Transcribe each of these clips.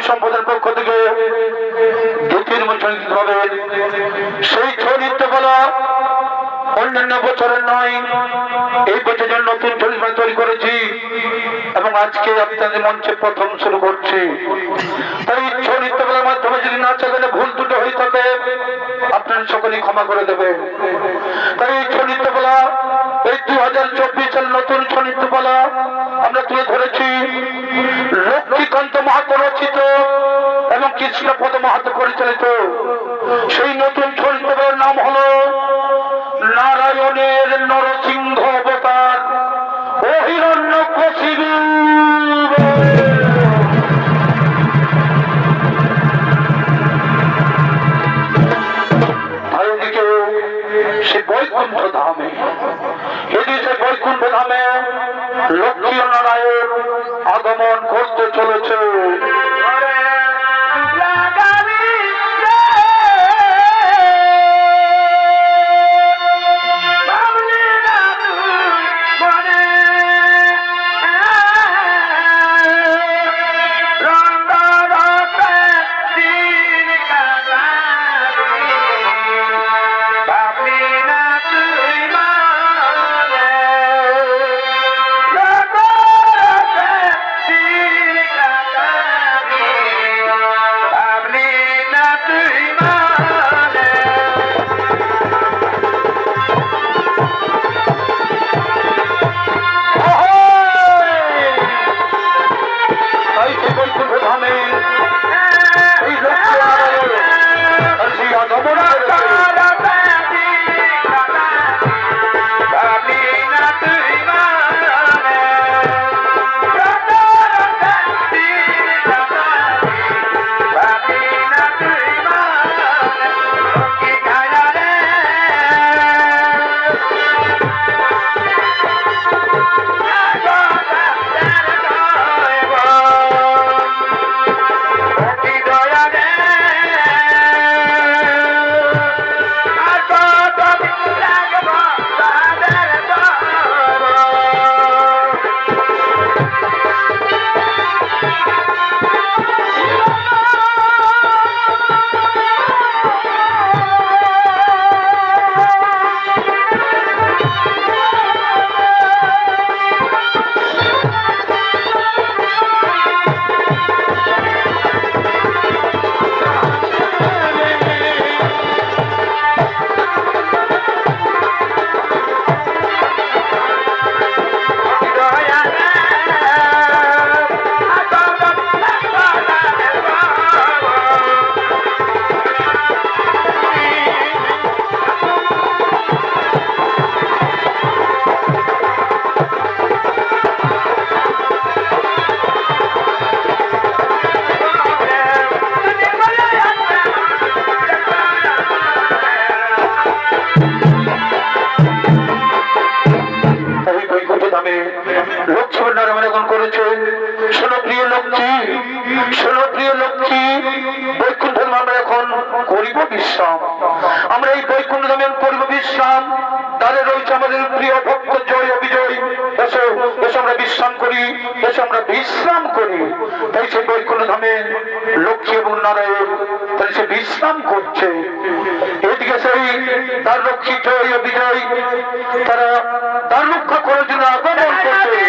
সম্পদের পক্ষ থেকে দ্বিতীয় হবে সেই চরিত্র বলা অন্যান্য বছরের নয়, এই বছরের নতুন চরিত্র তৈরি করেছি এবং আজকে আপনাদের মঞ্চে প্রথম শুরু করছি। তাই চরিত্র বলার মাধ্যমে যদি না চাইলে ভুল দুটো হয়ে থাকে আপনারা সকলেই ক্ষমা করে দেবেন। তাই চরিত্র বলা এই 2024 সাল নতুন চরিত্র বলা আমরা তুলে ধরেছি লক্ষ্মীকান্ত মাহাতো রচিত এবং কৃষ্ণপদ মাহাতো পরিচালিত সেই নতুন চরিত্রের নাম হলো নারায়ণের নরসিংহ অবতার ও হিরণ্যকশিপু। এদিকে সে বৈকুণ্ঠ ধামে, এদিকে বৈকুণ্ঠ ধামে লক্ষ্মী নারায়ণ আগমন করতে চলেছে। আমরা এই বৈকুণ্ঠ ধামে করিব বিশ্রাম। তাহলে রয়েছে আমাদের প্রিয় ভক্ত জয় অবিজয়, এসো এসো আমরা বিশ্রাম করি, এসো আমরা বিশ্রাম করি। তাই সেই বৈকুণ্ঠ ধামে লক্ষ্মী এবং নারায়ণ তাই সে বিশ্রাম করছে। এদিকে সেই তার লক্ষ্মী জয় অবিজয় তারা তার রক্ষা করার জন্য আগমন করছে।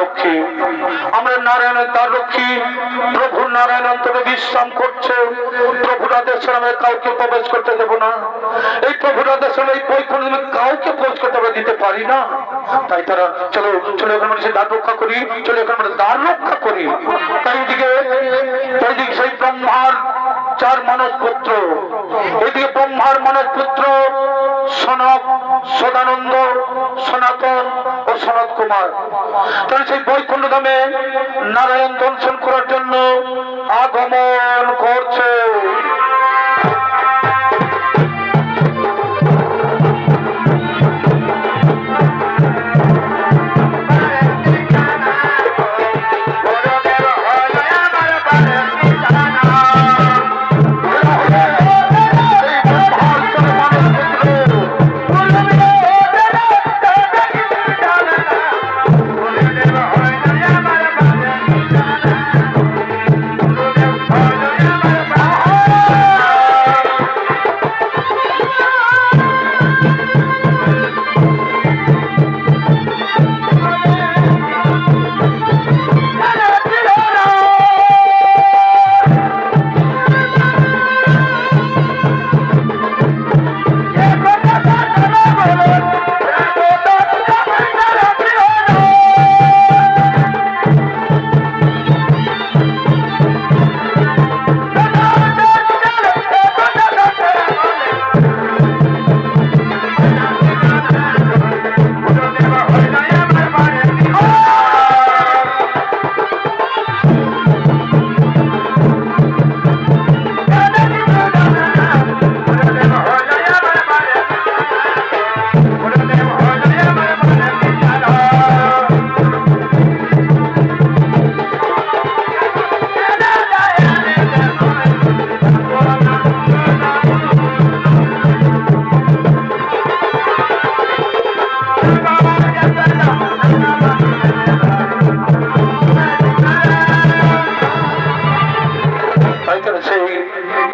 রক্ষী, আমরা নারায়ণের দ্বার রক্ষী। প্রভু নারায়ণ অন্তরে বিশ্রাম করছে। প্রভুর আদেশে আমরা কাউকে প্রবেশ করতে দেব না। এই প্রভুর আদেশে এই বৈকুণ্ঠ কাউকে প্রবেশ করতে আমরা দিতে পারি না। তাই তারা চলো চলো এখন আমরা দ্বার রক্ষা করি, চলো এখন আমরা দ্বার রক্ষা করি। তাই এদিকে সেই ব্রহ্মার 4 মানস পুত্র, এদিকে ব্রহ্মার মানস পুত্র সনক, সদানন্দ, সনাতন ও সনত কুমার, তারা সেই বৈকুণ্ঠ ধামে নারায়ণ দর্শন করার জন্য আগমন করছে।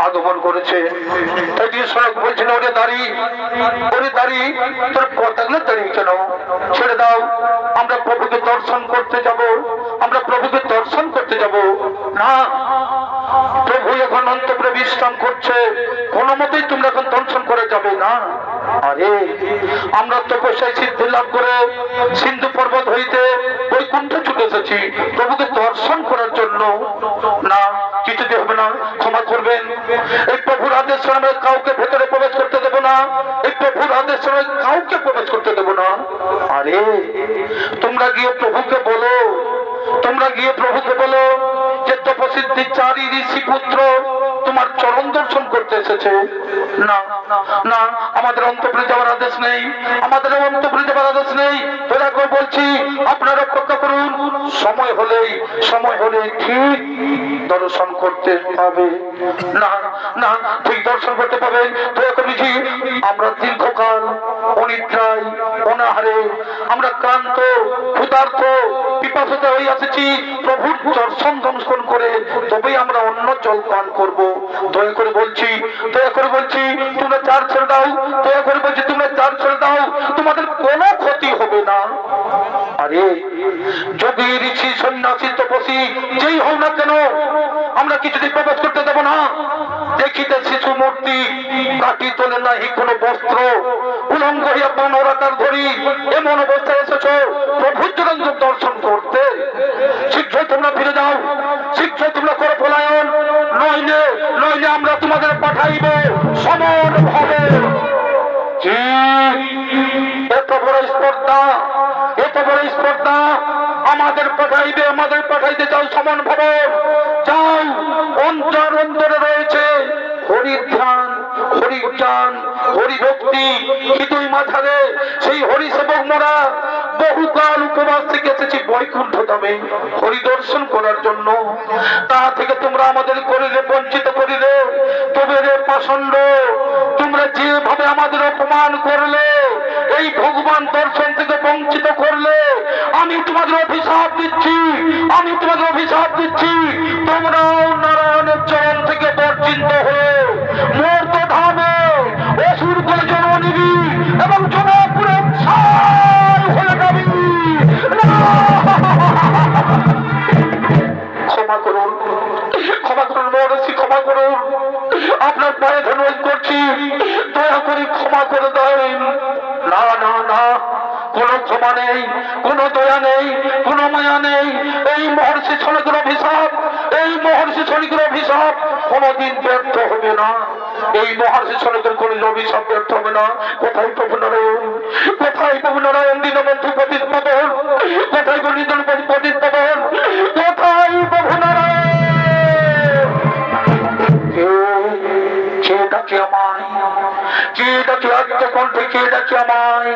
আগমন করেছে। তাই দিয়ে সড়ক বলছেন ওরে দাঁড়িয়ে তোর পতাগুলো দাঁড়িয়ে কেন, ছেড়ে দাও, আমরা প্রভুকে দর্শন করতে যাব, আমরা প্রভুকে দর্শন করতে যাব না। প্রভু এখন অন্তরে বিশ্রাম করছে, কোনো মতেই তোমরা এখন দর্শন করে যাবে না। আরে আমরা তপস্যায় সিদ্ধি লাভ করে সিন্ধু পর্বত হইতে বৈকুণ্ঠে ছুটে এসেছি প্রভুকে দর্শন করার জন্য। না, কিছুতে হবে না, ক্ষমা করবেন। এই প্রভুর আদেশ আমরা কাউকে ভেতরে প্রবেশ করতে দেব না, এই প্রভুর আদেশ আমরা কাউকে প্রবেশ করতে দেব না। আরে তোমরা গিয়ে প্রভুকে বলো, তোমরা গিয়ে প্রভুকে বলো যে তপসিদ্ধি 4 ঋষি পুত্র তোমার চরণ দর্শন করতে এসেছে। না না, আমাদের অন্তঃপুরে যাওয়ার আদেশ নেই, আমাদের অন্তঃপুরে যাওয়ার আদেশ নেই। দয়া করে বলছি আপনারা অপেক্ষা করুন, সময় হলে ঠিক দর্শন করতে পাবে। না না, ঠিক দর্শন করতে পাবেন। দয়া করে বুঝি আমরা দীর্ঘকাল অনিদ্রায় অনাহারে আমরা ক্লান্ত ক্ষুধার্ত পিপাসিত হয়ে আসেছি, প্রভুর দর্শন দর্শন করে তবেই আমরা অন্য জল পান করব। দয়া করে বলছি তোমরা 4 ছেড়ে দাও, দয়া করে বলছি তোমরা 4 ছেড়ে দাও, তোমাদের কোনো ক্ষতি হবে না। আরে যোগী ঋষি সন্ন্যাসী তপসী যেই হও না কেন, আমরা কিছুতেই প্রবেশ করতে দেব না। দেখিতে শিশু মূর্তি, কাটি তোলে নাহি কোনো বস্ত্র, উলঙ্গ হইয়া পনরাকার ধরি এমন অবস্থায় এসেছ প্রভুর দর্শন করতে। শীঘ্রই তোমরা ফিরে যাও, শীঘ্রই তোমরা করো পলায়ন, নইলে আমরা তোমাদের পাঠাইব সমন ভাবে। এত বড় স্পর্ধা আমাদের পাঠাইতে চাও সমন ভবন। যাও, অন্তরে রয়েছে হরিধ্যান, হরিজ্ঞান, হরিভক্তি, হৃদয় মাথারে সেই হরি সেবক মোরা বহুকাল উপবাস থেকে এসেছি বৈকুণ্ঠ ধামে হরি দর্শন করার জন্য। তা থেকে তোমরা আমাদের করিলে বঞ্চিত করিলে, তবে রে পাষণ্ড তোমরা যেভাবে আমাদের অপমান করলে, এই ভগবান দর্শন থেকে বঞ্চিত করলে, আমি তোমাদের অভিশাপ দিচ্ছি, তোমরাও নারায়ণের চরণ থেকে বর্জিত হয়ে মূর্ত ধামে অসুর করে জন্ম নিবি এবং জনপুরে ছাই হয়ে যাবি। বলছি, দয়া করে ক্ষমা করে দেন। না না না, কোনো ক্ষমা নেই, কোনো দয়া নেই, কোনো মায়া নেই। এই মহর্ষি শনিকের অভিশাপ, এই মহর্ষি শনিকের অভিশাপ কোনোদিন ব্যর্থ হবে না। এই মহর্ষি শনিকের কোন অভিশাপ ব্যর্থ হবে না। কোথায় প্রভু নারায়ণ, কোথায় প্রভু নারায়ণ দীনবন্ধু পতিত পাবন, কোথায় গণিতপতি পতিত পাবন, কোথায় প্রভু নারায়ণ? কে ডাকে আমায়, কে ডাকে আত্মকণ্ঠে, কে ডাকে আমায়?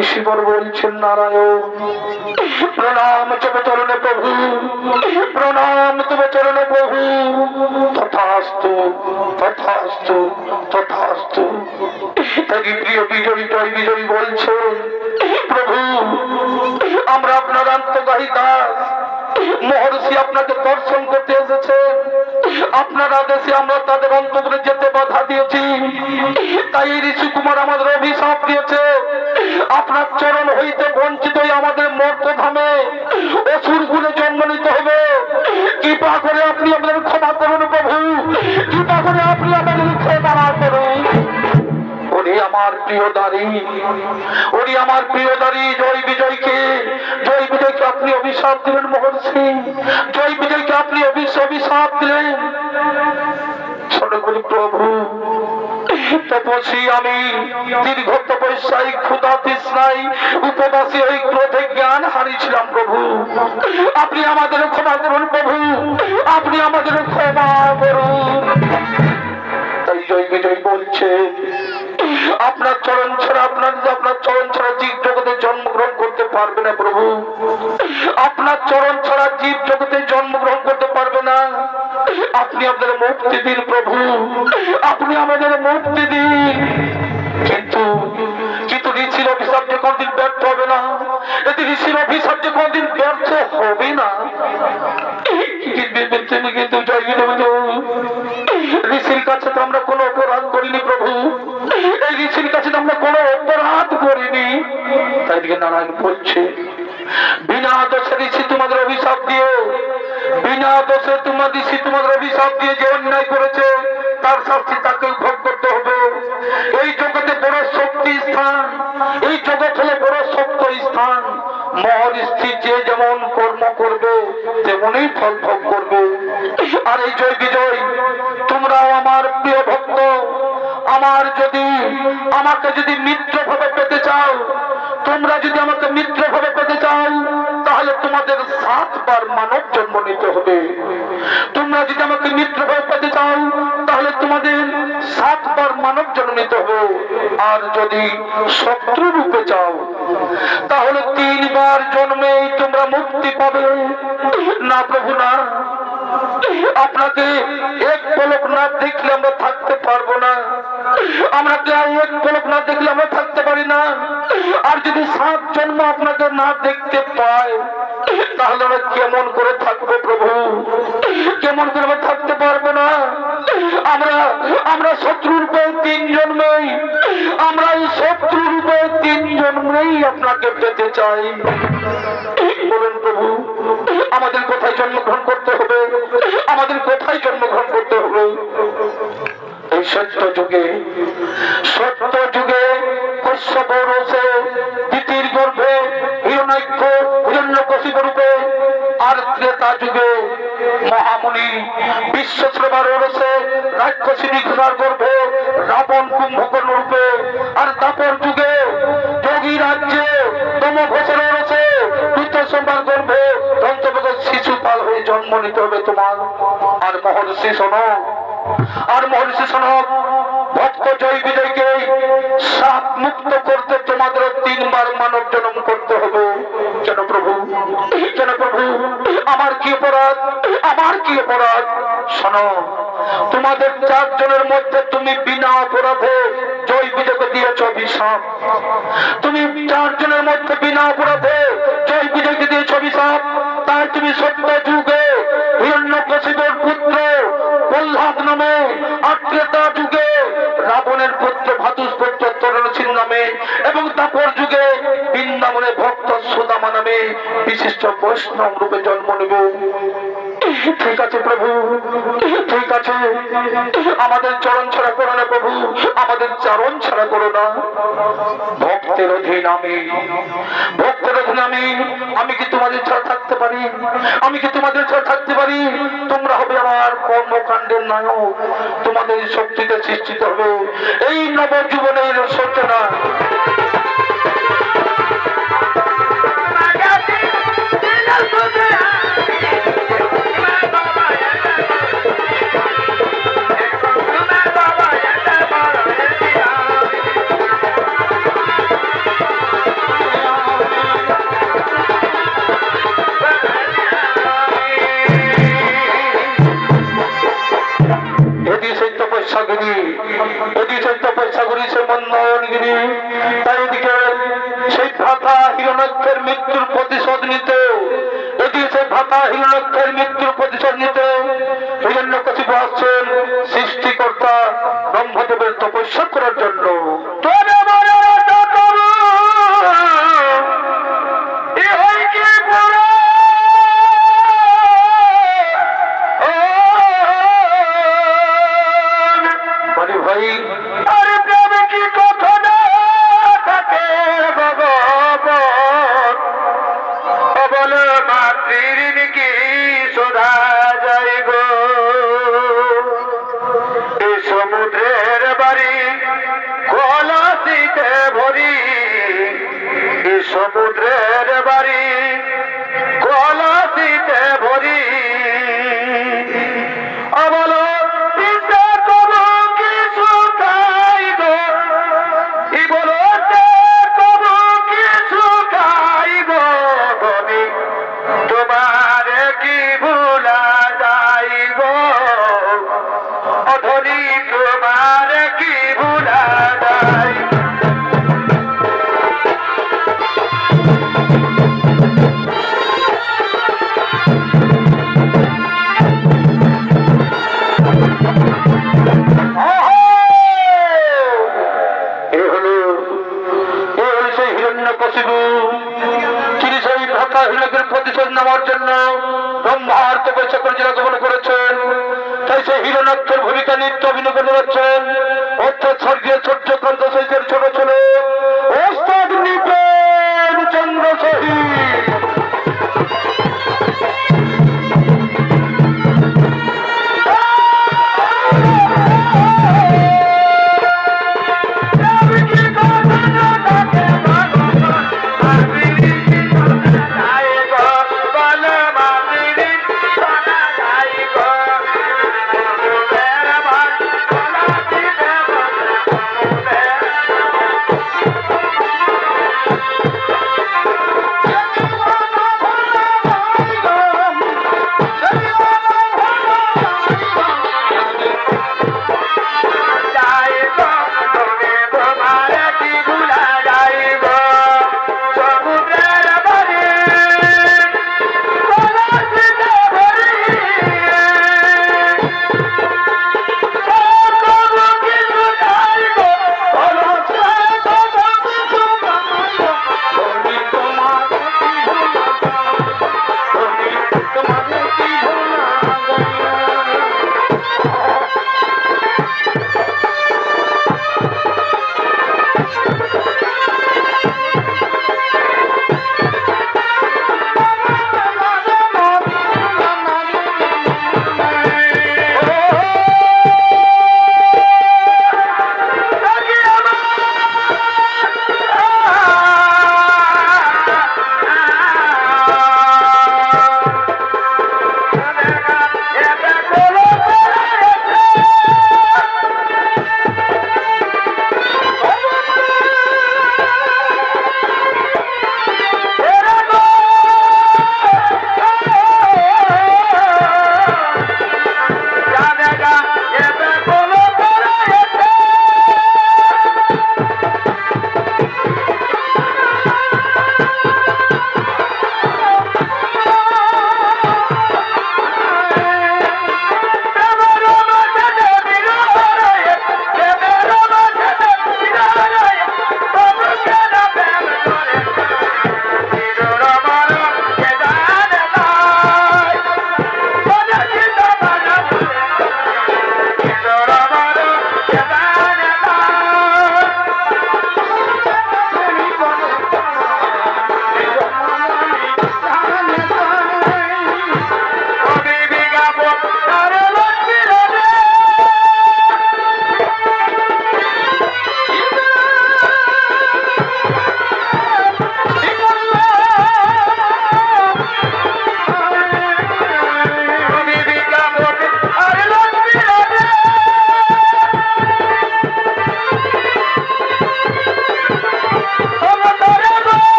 ঋষিবর বলছেন নারায়ণ, প্রণাম তবে চরণে প্রভু, প্রণাম তবে চরণে প্রভু। তথাস্তু তথাস্তু তথাস্তু। তাই প্রিয় বিজয়ী জয় বিজয়ী বলছেন, প্রভু আমরা আপনার আন্তগাহী দাস, মহর্ষি আপনাকে দর্শন করতে এসেছে। আপনার আদেশে আমরা তাদের অন্তরে যেতে বাধা দিয়েছি, তাই ঋষি কুমার আমাদের অভিশাপ দিয়েছে। আপনার চরণ হইতে বঞ্চিত আমাদের মর্তধামে অসুর গুণে জন্ম নিতে হবে। কৃপা করে আপনি আমাদের ক্ষমা করুন প্রভু, কৃপা করে আপনি আমাদের ক্ষমা করুন। ওরে আমার প্রিয় দাঁড়ি, ওরে আমার প্রিয় দাঁড়ি, জয় বিজয়কে, জয় বিজয়কে আপনি অভিশাপ দিলেন মহর্ষি, জয় বিজয়কে আপনি অভিশাপ দিলেন। ছোট করি প্রভু, তপস্বী আমি, দীর্ঘ তপস্যায় ক্ষুধা তৃষ্ণায় উপবাসী ওই ক্রোধে জ্ঞান হারিয়েছিলাম প্রভু। আপনি আমাদের ক্ষমা করুন প্রভু, আপনি আমাদের ক্ষমা করুন। তাই জয় বিজয় বলছে, আপনার চরণ ছাড়া, আপনার চরণ ছাড়া জীব জগতে জন্মগ্রহণ করতে পারবে না প্রভু। আপনার চরণ ছাড়া জীব জগতে জন্মগ্রহণ করতে পারবে না। আপনি আমাদের মুক্তি দিন প্রভু, আপনি আমাদের মুক্তি দিন। কিন্তু কিন্তু ঋষির অভিশাপ যে কোনদিন ব্যর্থ হবে না, এতে ঋষির অভিশাপ যে কোনদিন ব্যর্থ হবে না। কিন্তু ঋষির কাছে তো আমরা কোনো অপরাধ করিনি প্রভু, এই ঋষির কাছে তো আমরা কোনো অপরাধ করিনি। তাই দিকে নারায়ণ বলছে, বিনা দোষে ঋষি তোমাদের অভিশাপ দিয়ে, বিনা দোষে তোমাদের ঋষি তোমাদের অভিশাপ দিয়ে যে অন্যায় করেছে তার শাস্তি তাকে ভোগ করতে হবে। এই জগতে বড় শক্তি স্থান, এই জগৎ হলো বড় শক্ত স্থান। মহর্ষি যে যেমন কর্ম করবে তেমনই ফল ভোগ করবে। আর এই জয় বিজয়, তোমরাও আমার প্রিয় ভক্ত, আমাকে যদি মিত্র ভাবে পেতে চাও, তোমরা যদি আমাকে মিত্র ভাবে পেতে চাও, তাহলে তোমাদের 7 বার মানব জন্ম নিতে হবে। তোমরা যদি আমাকে মিত্র ভাবে পেতে চাও, তাহলে তোমাদের 7 বার মানব জন্ম নিতে হবে। আর যদি শত্রু রূপে চাও, তাহলে 3 বার জন্মেই তোমরা মুক্তি পাবে। না প্রভু না, আপনাকে এক পলক না দেখলে আমরা থাকতে পারবো না, আমাকে এক পলক না দেখলে আমরা থাকতে পারি না। আর যদি 7 জন্ম আপনাকে না দেখতে পাই, তাহলে আমরা কেমন করে থাকবো প্রভু, কেমন করে আমরা থাকতে পারবো না। আমরা শত্রু রূপে 3 জন্মেই, আমরা এই শত্রু রূপে 3 জন্মেই আপনাকে পেতে চাই। বলুন প্রভু, আমাদের কোথায় জন্মগ্রহণ করতে হবে, আমাদের কোথায় জন্মগ্রহণ করতে হবে? এই সত্য যুগে, সত্য যুগে কশ্যপ রসে তিতির গর্ভে হিরণ্যাক্ষ হিরণ্যকশিপ রূপে, আর ত্রেতা যুগে মহামুনি বিশ্বশ্রবার রসে রাক্ষসী নিঘ্নার গর্ভে রাবণ কুম্ভকর্ণ রূপে, আর দাপর যুগে যোগী রাজ্যে তমঘোষের রসে পিতৃসম্বার গর্ভে দন্তবেগ শিশুপাল হয়ে জন্ম নিতে হবে তোমার। আর মহর্ষি শোনো, আর মহর্ষি শোনো, ভক্ত জয় বিজয়কে সাপ মুক্ত করতে তোমাদের 3 বার মানব জন্ম করতে হবে। কেন প্রভু, কেন প্রভু, আমার কি অপরাধ, আমার কি অপরাধ? শোনো, তোমাদের 4 জনের মধ্যে তুমি বিনা অপরাধে জয় বিজয়কে দিয়েছ অভিশাপ। তুমি 4 জনের মধ্যে বিনা অপরাধে জয় বিজয়কে দিয়েছ অভিশাপ। তাই তুমি সত্য যুগে হিরণ্যকশিপুর পুত্র প্রহ্লাদ নামে, আর ত্রেতা যুগে রাবণের পুত্র ভাতুষপুত্র তরণশীল নামে, এবং দাপর যুগে বৃন্দাবনে ভক্ত সুদামা নামে বিশিষ্ট বৈষ্ণব রূপে জন্ম নেবে। ঠিক আছে প্রভু, ঠিক আছে, আমাদের চরণ ছাড়া করো না প্রভু, আমাদের চরণ ছাড়া করো না। ভক্তের অধীন আমি, ভক্তের অধীন আমি কি তোমাদের ছাড়া থাকতে পারি? আমি কি তোমাদের ছাড়া থাকতে পারি? তোমরা হবে আমার কর্মকাণ্ডের নায়ক, তোমাদের শক্তিতে সৃষ্টিত হবে এই নবজীবনের সূচনা। তাই এদিকে সেই ভ্রাতা হিরণ্যের মৃত্যুর প্রতিশোধ নিতে, এদিকে সেই ভ্রাতা হিরণ্যের মৃত্যুর প্রতিশোধ নিতে হিরণ্যকশিপু আসছেন সৃষ্টিকর্তা ব্রহ্মদেবের তপস্যা করার জন্য। ভাই আরে প্রেমে কি কথা না থাকে ভগবান, বলে মাতৃ কি শোধা যায় গো। এই সমুদ্রের বাড়ি কলসিতে ভরি, এই সমুদ্রের বাড়ি কলসিতে ভরি, বলো প্রতিশোধ নেওয়ার জন্য ব্রহ্মার তপস্যা করে জীবন করেছেন। তাই সেই হিরণ্যের ভূমিকা নিত্য অভিনয় করে যাচ্ছেন। অর্থাৎ স্বর্গীয় সূর্যকান্ত শৈশের ছোট ছেলে ওস্তাদ নৃপেন চন্দ্র শহীদ।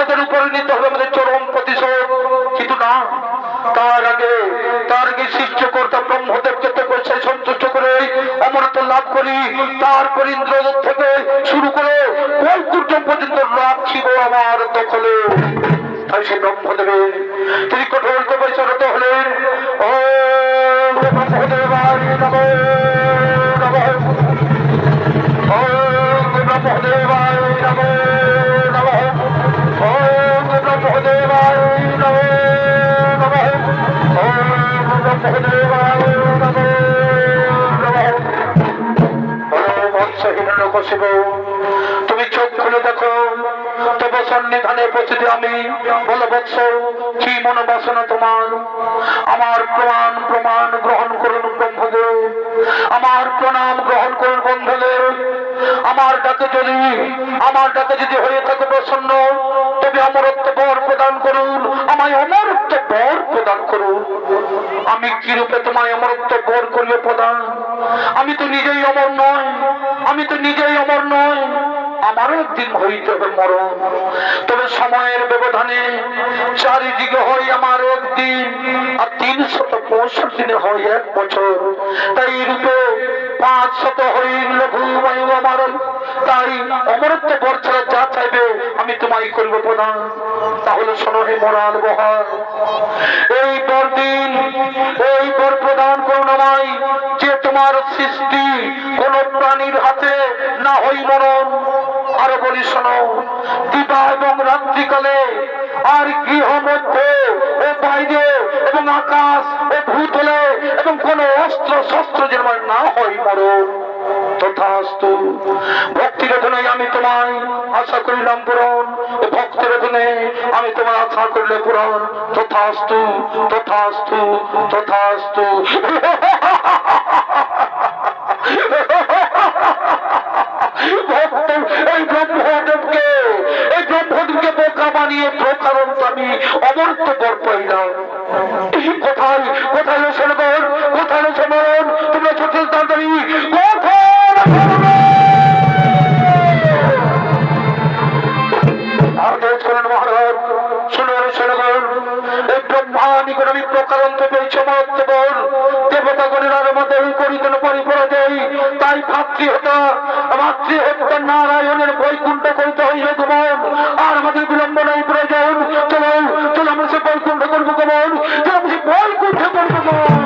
তাদের উপরে নিতে হবে আমাদের চরম প্রতিশোধ। কিন্তু না, তার আগে সৃষ্টিকর্তা ব্রহ্মদেবকে তো সেই সন্তুষ্ট করে অমরত্ব লাভ করি। তারপর ইন্দ্রদেব থেকে শুরু করে বৈকুণ্ঠ পর্যন্ত রাখিব আমার দখলে। তাই সে ব্রহ্মদেবের তিনি কঠোর তপস্যারত হলেন। ও ব্রহ্মদেবায় নমঃ নমঃ, ওম ব্রহ্মদেবায় নমঃ নমঃ, ওম ব্রহ্মদেবায় নমঃ নমঃ, ওম ব্রহ্মদেবায় নমঃ নমঃ। বলো বৎস হিরণ্যকশিপু, তুমি চোখ খুলে দেখো, তবে সন্নিধানে উপস্থিত আমি। বলো বৎস, কি মনোবাসনা তোমার? আমার প্রমাণ গ্রহণ করুন ব্রহ্মদেব, আমার প্রণাম গ্রহণ করুন ব্রহ্মদেব। আমার ডাকে যদি হয়ে থাকে প্রসন্ন, তবে অমরত্ব বর প্রদান করুন, আমায় অমরত্ব বর প্রদান করুন। আমি কি রূপে তোমায় অমরত্ব বর করিয়ে প্রদান? আমি তো নিজেই অমর নয়, আমারও একদিন হইতে হবে মরণ। তবে সময়ের ব্যবধানে চারিদিকে হয় আমার একদিন, আর 365 দিনে হয় 1 বছর। তাই রূপে 500 হইল লঘুময় আমার। তাই অমরত্ব বর ছাড়া যা চাইবে আমি তোমায় করবো প্রদান। তাহলে শোনো হে মরাল বহার, এই বর প্রদান করুন আমায়, যে তোমার সৃষ্টি কোন প্রাণীর হাতে না হই মরণ। আরো বলি শোনো, দিবা এবং রাত্রিকালে আর গৃহ মধ্যে ও বাইরে এবং আকাশ ও ভূতলে এবং কোন অস্ত্র শস্ত্র যেন না হয় মরণ। তথাস্তু। ভক্তির অধীনে আমি তোমায় আশা করিলাম পূরণ, ভক্তের অধীনে আমি তোমার আশা করিলে পূরণ। তথাস্তু তথাস্তু তথাস্তু। এই ব্রহ্মদেবকে বোকা বানিয়ে প্রকারণ আমি অমর্ত্য বর পাইলাম। কোথায় শোনগণ, কোথায় শোনন, তোমরা ছোট তাড়াতাড়ি আদেশ করেন মহারাজ। শোনগণ, এই ব্রহ্মানিকর আমি প্রকারণ পেয়েছি অমরত্ব বর। দেবতাগণের মধ্যে করি কোন পরিপরাজয়। তাই মাতৃহত্যা নারায়ণের বৈকুণ্ঠ করতে হইবে গমন। আর আমাদের বিলম্ব নাই প্রয়োজন। চলো আমরা সে বৈকুণ্ঠ করবো গমন, আমরা সে বৈকুণ্ঠ করবো গমন।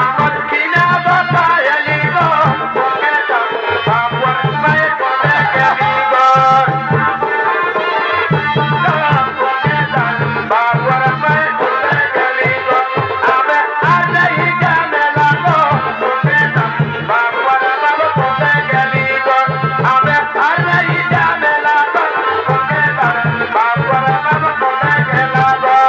আমার কিনা বাবা এলি গো বাবুর মায়ে কোনে গেলি গো বাবুর মায়ে কোনে গেলি গো আবে আলাই গানে লাগো বাবুর বাবা কোনে গেলি গো আবে আলাই গানে লাগো বাবুর বাবা কোনে গেলা গো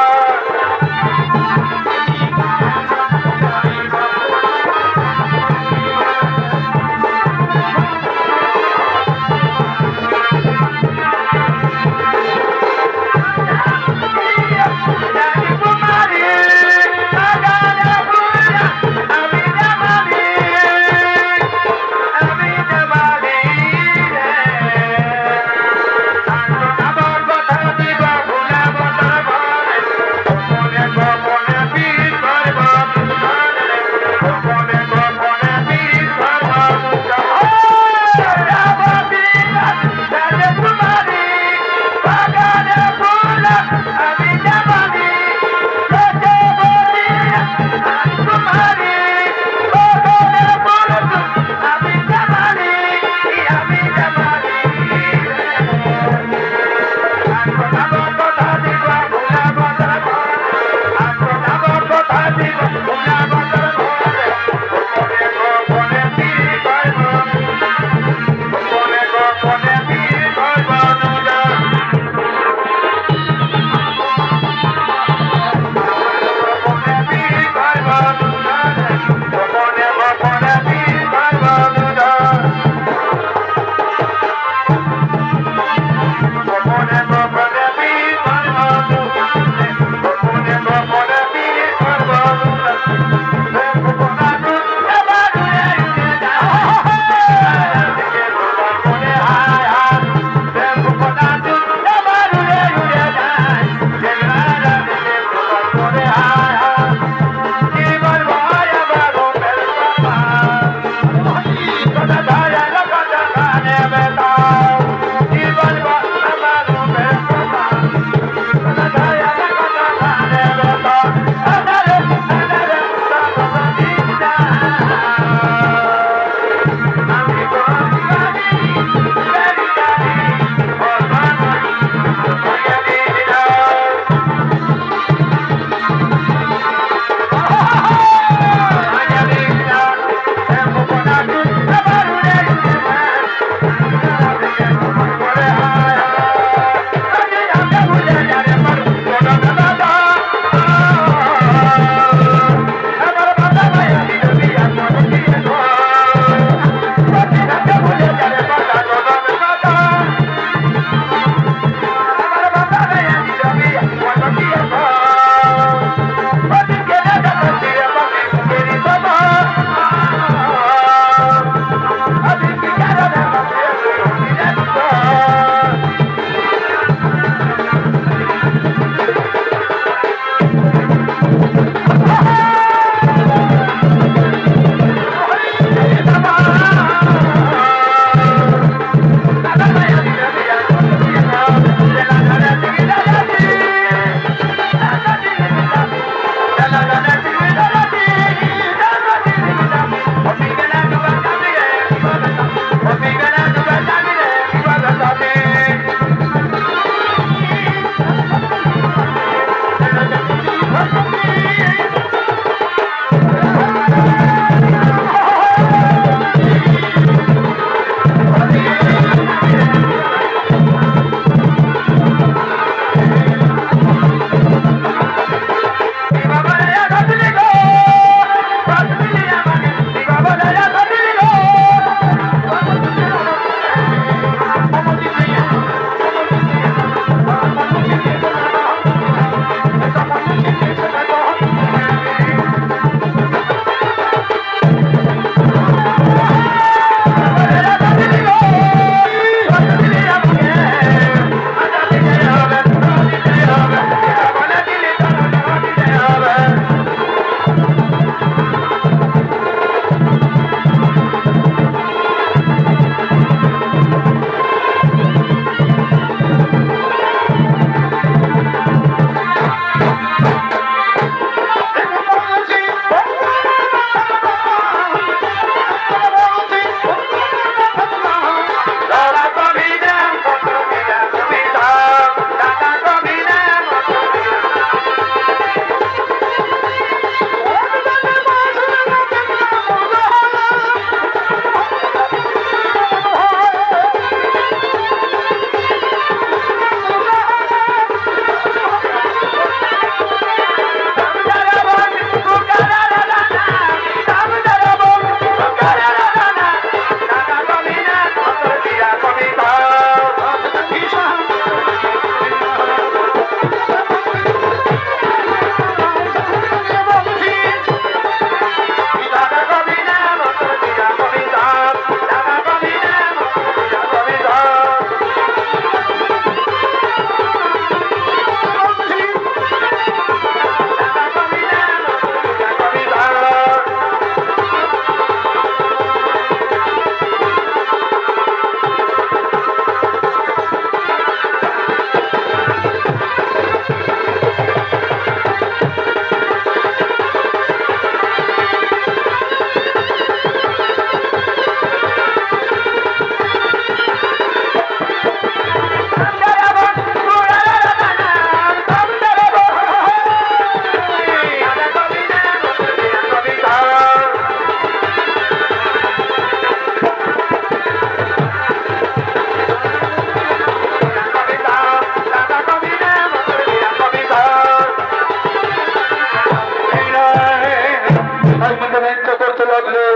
বদলে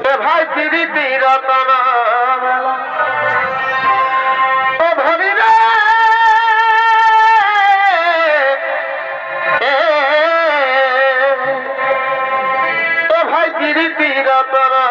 এ ভাই প্রীতি রতনা ও ভাবি রে ও ভাই প্রীতি রতনা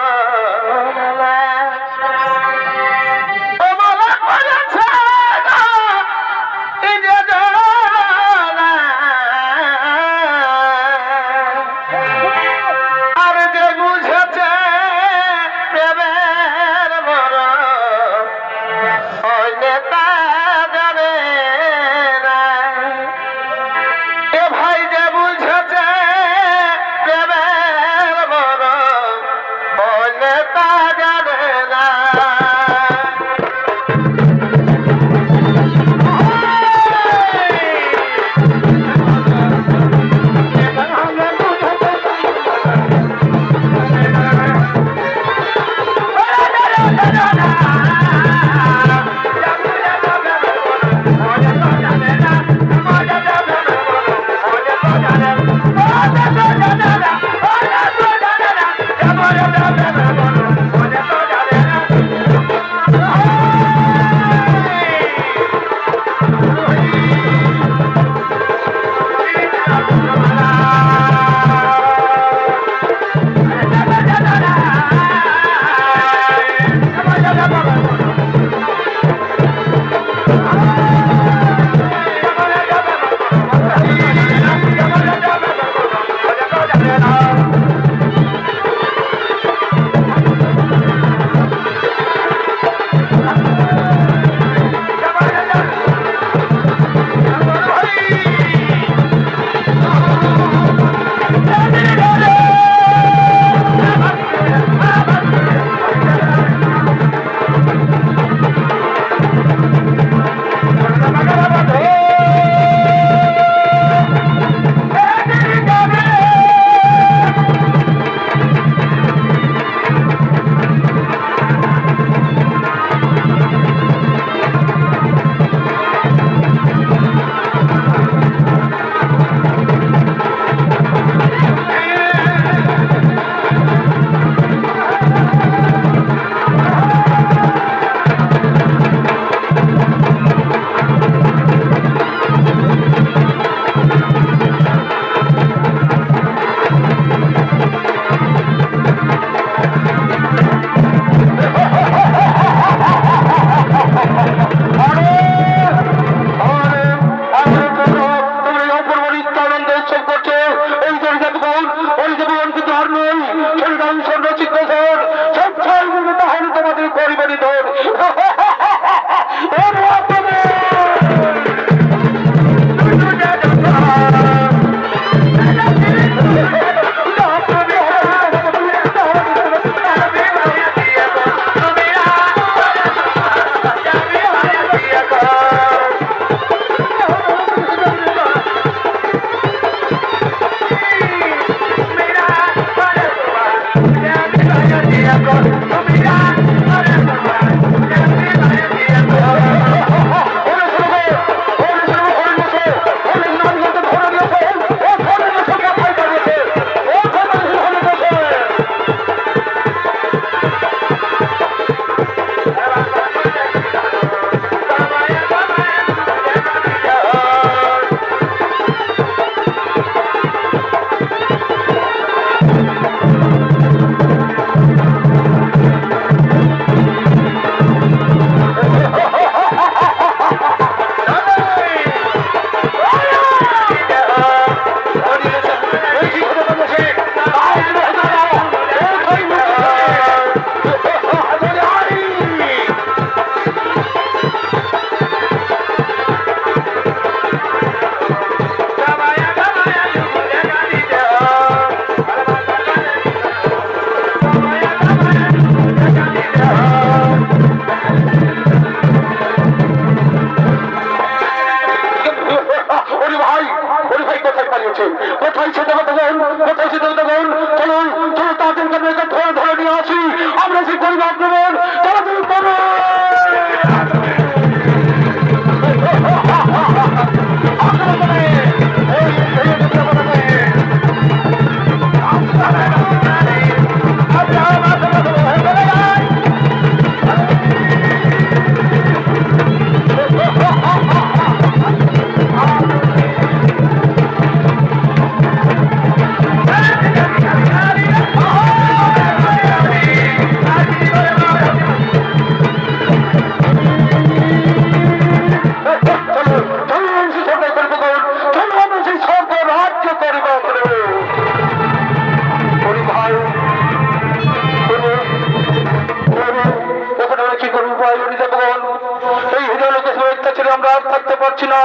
এই হিরণ্যকশিপুর অত্যাচারে আমরা আর থাকতে পারছি না,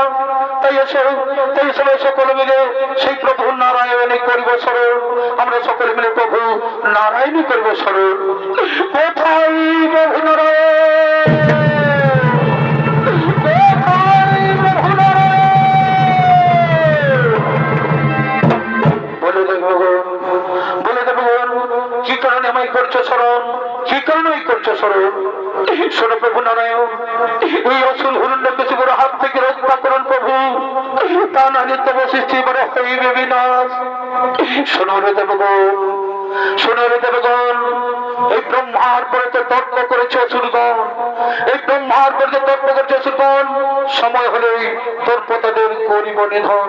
তাই সবাই সকলে মিলে সেই প্রভু নারায়ণই করব স্মরণ। আমরা সকলে মিলে প্রভু নারায়ণই করব স্মরণ। কোথায় প্রভু নারায়ণ, বলে দেব কি কারণে আমায় করছো স্মরণ, কি কারণে করছো স্মরণ? শোনো প্রভু নারায়ণ, এই অসুল হিরণ্যকশিপুর হাত থেকে রক্ষা করুন প্রভু, তা না নিত্য বসিষ্ঠি বড় হইবে বিনাশ। শোনো রে দেবগণ, শোনো রে দেবগণ, এই ব্রহ্মার পরে তো তর্ক করেছে অসুরগণ, এই ব্রহ্মার পরে তো তর্ক করেছে অসুরগণ। সময় হলেই তোর পতাদের করিব নিধন।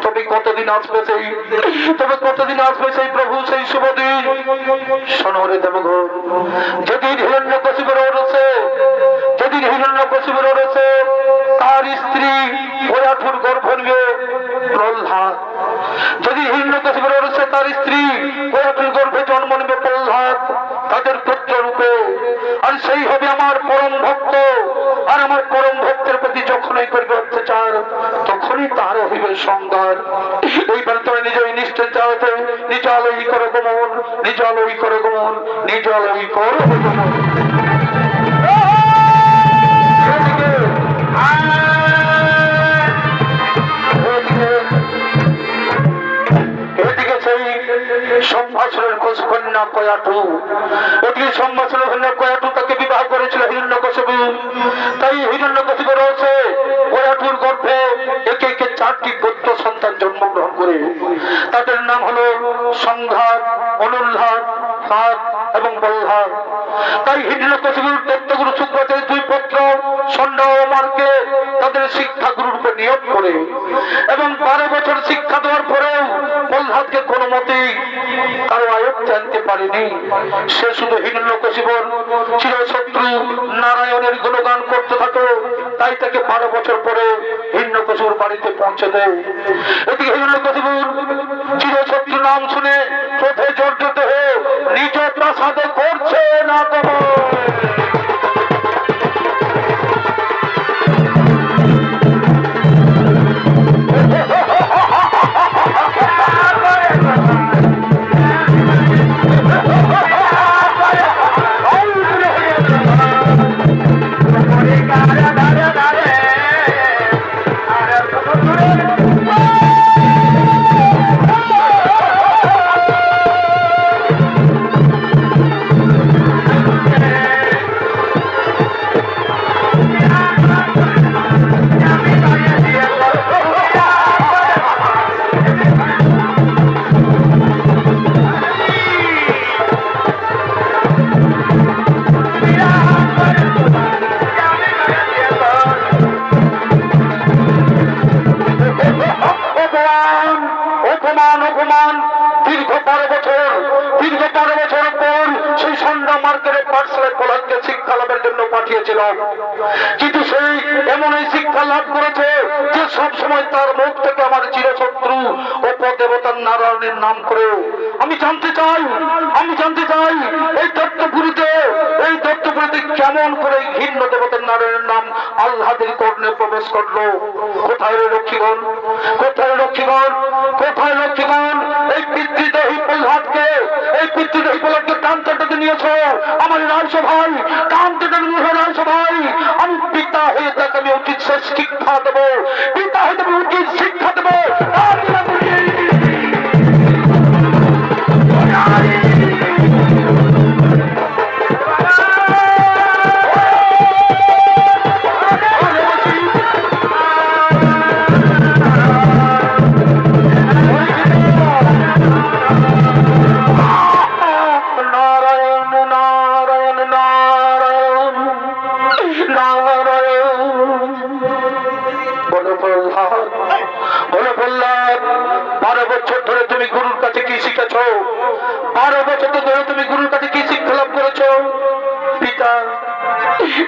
তবে কতদিন আসবে সেই, তবে কতদিন আসবে সেই প্রভু সেই শুভ দিন? শোনো রে দেবগণ, যেদিন হিরণ্যকশিপুর রয়েছে, যেদিন হিরণ্যকশিপুর রয়েছে তার স্ত্রী ওয়াঠুর গর্ভ নিয়ে প্রহ্লাদ, যদি হিরণ্যকশিপুর রয়েছে তার স্ত্রী ওয়াঠুর গর্ভে জন্ম নেবে প্রহ্লাদ তাদের পুত্র রূপে। আর সেই হবে আমার পরম ভক্ত, আর আমার পরম ভক্তের প্রতি যখনই করবে অত্যাচার তখনই তার হইবে সংঘাত। এইবার তোমরা নিজেই নিশ্চয় চাওতে নিজ আলোই করো গমন, নিজ আলোই করো গমন, নিজ আলোই করো গমন। সম্ভাষণের কন্যা কয়াটু, ওদিকে সম্ভাষণের কন্যা কয়াটু তাকে বিবাহ করেছিল হিরণ্যকশিপু। তাই হিরণ্যকশিপু রয়েছে কয়াটুর গর্ভে একে একে 4টি পুত্র সন্তান জন্মগ্রহণ করে। তাদের নাম হলো সংঘাত, অনুল্লাদ, সাত এবং বল্লাদ। তাই হিরণ্যকশিপুর দত্তগুরু শুক্রাচার্যের 2 পুত্র ষণ্ড ও মারকে তাদের শিক্ষাগুরুর উপর নিয়োগ করে এবং 12 বছর শিক্ষা দেওয়ার পরেও প্রহ্লাদকে কোনো মতেই কারো আয়ত্তে আনতে পারেনি। সে শুধু হিরণ্যকশিপুর চিরশত্রু নারায়ণের গুণগান করতে থাকে। তাই তাকে 12 বছর পরে হিরণ্যকশিপুর বাড়িতে পৌঁছে দেয়। এদিকে হিরণ্যকশিপুর চিরশত্রু নাম শুনে ক্রোধে জর্জরিত হয়ে নিজ প্রাসাদে করছে না গমন। দীর্ঘ 12 বছর পর সেই সন্ধ্যা মার্কেটের পাঠশালায় প্রহ্লাদকে শিক্ষা লাভের জন্য পাঠিয়েছিল। কিন্তু সেই এমনই শিক্ষা লাভ করেছে যে সব সময় তার মুখ থেকে আমার চিরশত্রু উপদেবতার নারায়ণের নাম করে। আমি জানতে চাই এই দত্তপুরীতে কেমন করে ঘৃণ্য দেবতার নারায়ণের নাম আল্লাহের কর্ণে প্রবেশ করলো। কোথায় রক্ষীগণ, কোথায় রক্ষীগণ, কোথায় রক্ষীগণ? এই পিতৃদেহী প্রহ্লাদকে, এই পিতৃদেহী প্রহ্লাদকে টানতে নিয়েছো আমার রাজসভায়, টানতে নিয়ে রাজসভায়। আমি পিতা হয়ে তাকে আমি উচিত শিক্ষা দেবো, পিতা হয়ে আমি উচিত শিক্ষা দেবো।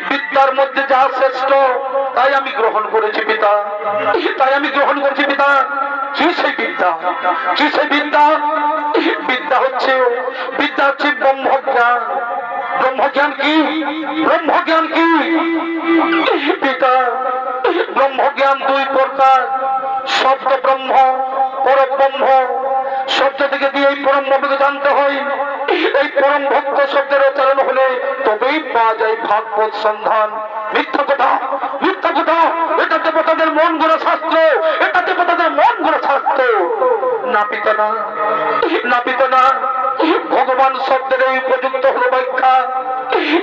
বিদ্যার মধ্যে যা শ্রেষ্ঠ তাই আমি গ্রহণ করেছি পিতা, তাই আমি গ্রহণ করেছি পিতা। কি সেই বিদ্যা, কি সেই বিদ্যা? বিদ্যা হচ্ছে ব্রহ্মজ্ঞান। ব্রহ্মজ্ঞান ব্রহ্মজ্ঞান কি? ব্রহ্মজ্ঞান কি পিতা? ব্রহ্মজ্ঞান দুই প্রকার, শব্দ ব্রহ্ম, পরব্রহ্ম। শব্দ থেকে দিয়ে এই পরম ব্রহ্মকে জানতে হয়। এই পরম ভক্ত শব্দের উচ্চারণ হলে তবেই পাওয়া যায় ভাগবত সন্ধান। মিথ্যা কথা, মিথ্যা কথা। এটা দেবতাদের মন গড়া শাস্ত্র, এটা দেবতাদের মন গড়া শাস্ত্র। না পিতা না, না পিতা না। ভগবান শব্দের এই উপযুক্ত হলো ব্যাখ্যা,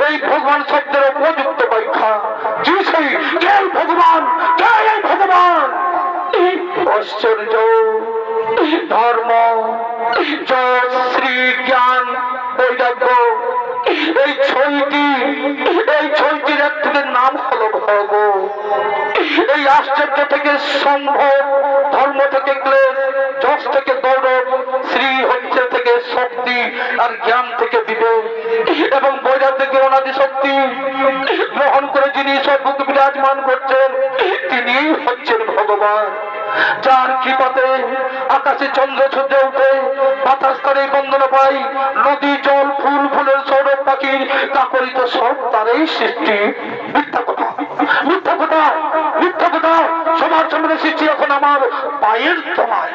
এই ভগবান শব্দের উপযুক্ত ব্যাখ্যা। যে সেই কে ভগবান, কে এই ভগবান? ঐশ্বর্য, ধর্ম, যশ, শ্রী, জ্ঞান, বৈরাগ্য, এই ছয়টির একটির নাম হলো ভগ। এই আশ্চর্য থেকে সম্ভব, ধর্ম থেকে ক্লেশ, যশ থেকে গৌরব, শ্রী হচ্ছে থেকে শক্তি, আর জ্ঞান থেকে বিবেক, এবং বৈরাগ থেকে অনাদি শক্তি গ্রহণ করে যিনি সর্বকে বিরাজমান করছেন তিনি হচ্ছেন ভগবান। যার কৃপাতে আকাশে চন্দ্র সূর্য উঠে, বাতাস করে বন্দনা পাই, নদী জল ফুল ফুলের সৌরভ পাখির কাকরিত সব তারই সৃষ্টি। মিথ্যা কথা, মিথ্যা কথা, মিথ্যা কথা। সবার সম্বন্ধে সৃষ্টি এখন আমার পায়ের তলায়,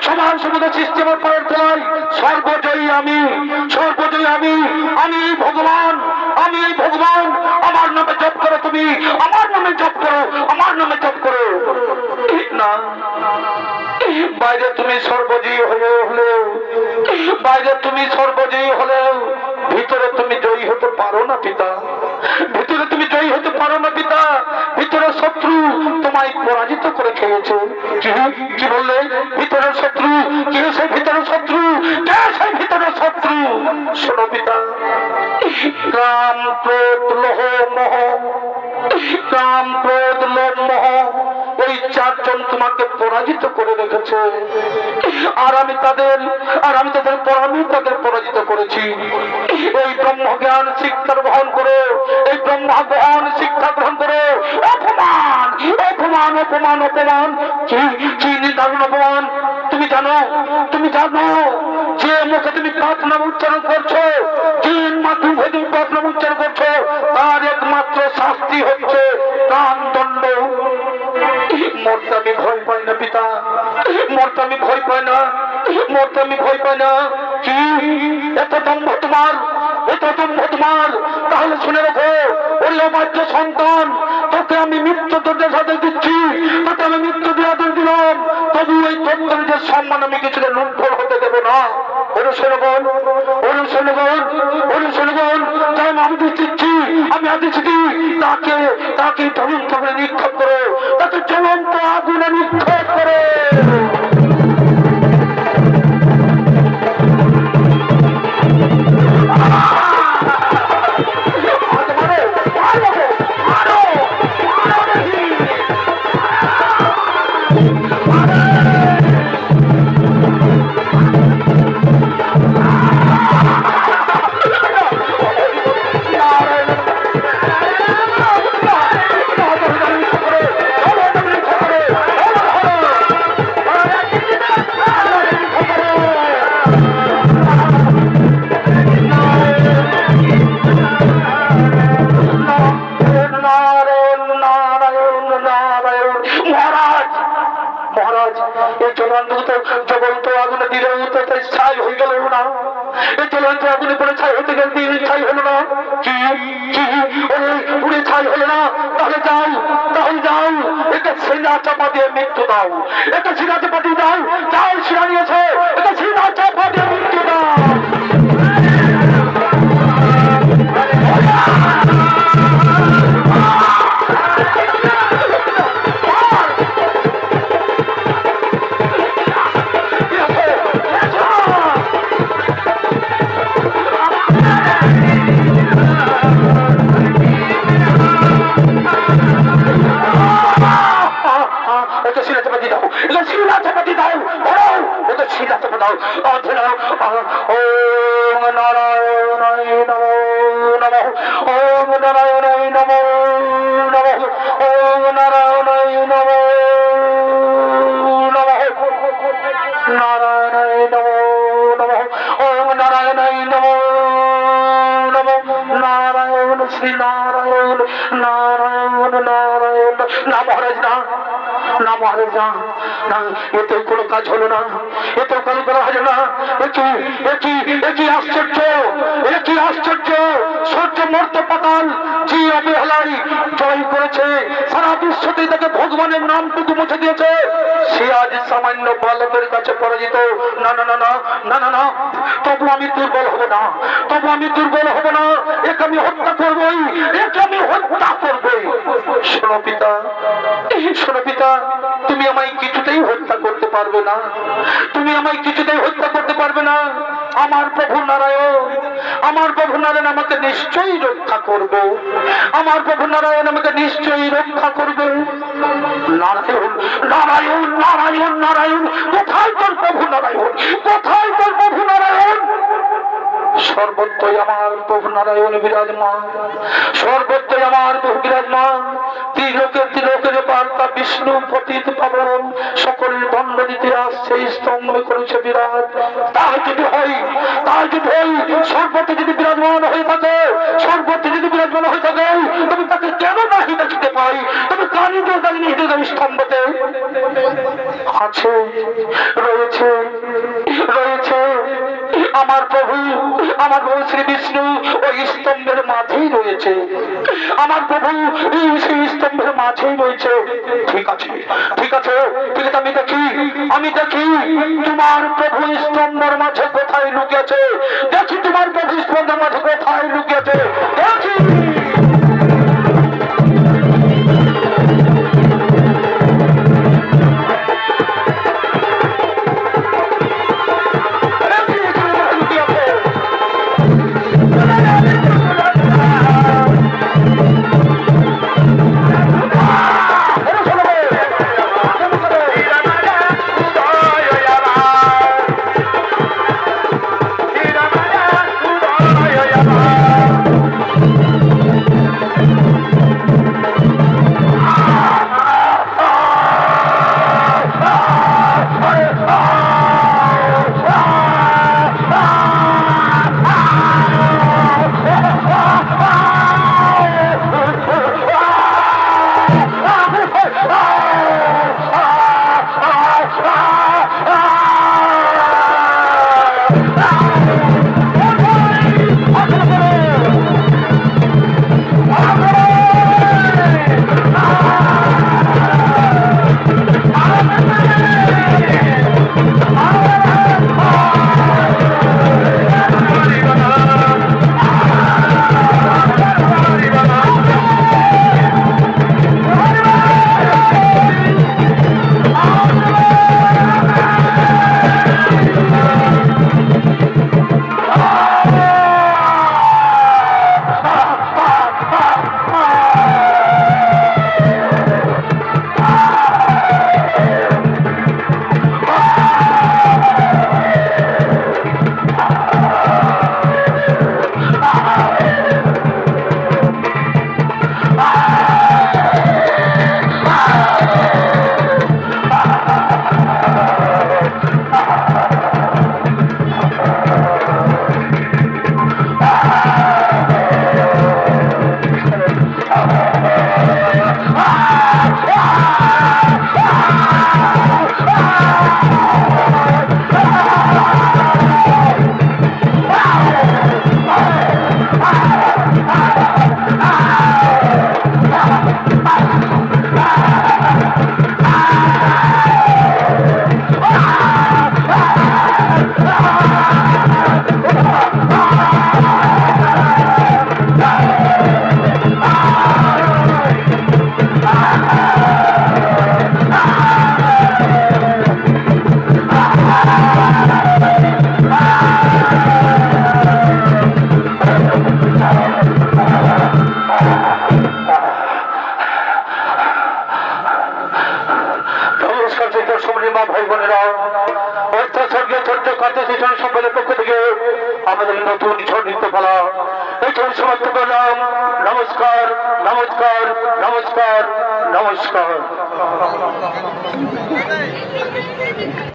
সবার সম্বন্ধে সৃষ্টি আমার পায়ের তলায়। সর্বজয়ী আমি, সর্বজয়ী আমি, আমি এই ভগবান, আমি এই ভগবান। আমার নামে জপ করো তুমি, আমার নামে জপ করো, আমার নামে জপ করো। না, বাইরে তুমি সর্বজয়ী হলেও, বাইরে তুমি সর্বজয়ী হলেও ভিতরে তুমি জয়ী হতে পারো না পিতা। ভিতরে তুমি জয়ী হতে পারো না পিতা। ভিতরে শত্রু তোমায় পরাজিত করে খেয়েছে। কি বললে? ভিতরের শত্রু। কে সেই ভিতরের শত্রু? কে সেই ভিতরের শত্রু? শোনো পিতা, কাম, ক্রোধ, লোহ, মোহ। কাম, ক্রোধ, লোভ, মোহ, এই চারজন তোমাকে পরাজিত করে রেখেছে। আর আমি তাদের পরাজিত করেছি। এই ব্রহ্মজ্ঞান শিক্ষা গ্রহণ করে, এই ব্রহ্মজ্ঞান শিক্ষা গ্রহণ করে অপমান, অপমান, অপমান, অপমান। কি নির্ধারণ অপমান? তুমি জানো, তুমি জানো যে মুখে তুমি পাপ নাম উচ্চারণ করছো, যে মাধ্যমে তুমি পাপ নাম উচ্চারণ করছো, তার একমাত্র শাস্তি হচ্ছে প্রাণদণ্ড। মরতে আমি ভয় পাই না পিতা, মরতে আমি ভয় পাই না, মরতে আমি ভয় পাই না। কি এত দম্ভ তোমার, এত দম্ভ তোমার? তাহলে শুনে রাখো, ওই অবাধ্য সন্তান, তোকে আমি মৃত্যু দণ্ডের সাথে দিচ্ছি, তোকে আমি মৃত্যু দেওয়া দিলাম, তবু ওই দণ্ডের সম্মান আমি কিছুটা লুণ্ঠন হতে দেবো না। অনুসরণ, অনুসরণ, অনুসরণ। তাই আমি দিচ্ছি, আমি আদেশ দিই, তাকে তাকে জ্বলন্ত করে নিক্ষেপ করো, তাকে জ্বলন্ত আগুনে নিক্ষেপ করো। জ্বলন্ত আগুনে দিলেও তো ছাই হয়ে গেল না, এই জ্বলন্ত আগুনে পরে ছাই হতে গেলে ছাই হলো না। কি উড়ে ছাই হলো না? তাহলে যাও, তাহলে যাও, এটা সিনা চাপা দিয়ে মৃত্যু দাও, এটা সিনা চাপা দিয়ে দাও, যাও সিনা নিয়েছে, এটা সিনা চাপা দিয়ে মৃত্যু দাও। ওম নারায়ণায় নমো নমঃ, ওম নারায়ণায় নমো নমঃ, ওম নারায়ণায় নমো নমঃ, নারায়ণায় নমো নমঃ, ওম নারায়ণায় নমো নমঃ, নারায়ণ শ্রী নারায়ণ নারায়ণ নারায়ণ। না মহারাজ না, না মহারাজ না, না, এতেও কোনো কাজ হলো না, এতেও কাজ করা হলো না। একই আশ্চর্য, একই আশ্চর্য। সূর্য মর্ত পাতাল যে অবহেলাই জয় করেছে, সারা বিশ্বতে তাকে ভগবানের নামটুকু মুছে দিয়েছে, সে আজ সামান্য বালকের কাছে পরাজিত। না না না না না না না, তবু আমি দুর্বল হব না, তবু আমি দুর্বল হব না। একে আমি হত্যা করবই, একে আমি হত্যা করবই। শোনো পিতা, শোনো পিতা, তুমি আমায় কিছুতেই হত্যা করতে পারবে না, তুমি আমায় কিছুতেই হত্যা করতে পারবে না। আমার প্রভু নারায়ণ, আমার প্রভু নারায়ণ আমাকে নিশ্চয়ই রক্ষা করবে, আমার প্রভু নারায়ণ আমাকে নিশ্চয়ই রক্ষা করবে। নারায়ণ নারায়ণ নারায়ণ নারায়ণ, কোথায় তোর প্রভু নারায়ণ, কোথায় তোর প্রভু নারায়ণ? সর্বত্রই আমার প্রভু নারায়ণ বিরাজমান, সর্বত্রই আমার প্রভু বিরাজমান। ত্রিলোকের বার্তা বিষ্ণু পতিত পাবন সকলের দণ্ড দিতে আসছে, স্তম্ভ করেছে বিরাট। তাই যদি হয়, তাই যদি হয়, সর্বত্র যদি বিরাজমান হয়ে থাকে, সর্বত্র যদি বিরাজমান হয়ে থাকে, তুমি তাকে কেন নাহি দেখিতে পাই? তুমি কানিতে দাঁড়িয়ে হৃদয় স্তম্ভতে আছে, রয়েছে, রয়েছে আমার প্রভু, আমার প্রভু শ্রী বিষ্ণু ওই স্তম্ভের মাঝেই রয়েছে, আমার প্রভু এই সেই স্তম্ভের মাঝেই রয়েছে। ঠিক আছে, ঠিক আছে, ঠিক আছে, আমি দেখি, আমি দেখি তোমার প্রভু স্তম্ভের মাঝে কোথায় লুকিয়েছে, দেখি তোমার প্রভু স্তম্ভের মাঝে কোথায় লুকিয়েছে, দেখি। আমাদের নতুন ঝড় নৃত্য পালা এখানে সমাপ্ত করলাম। নমস্কার, নমস্কার, নমস্কার, নমস্কার।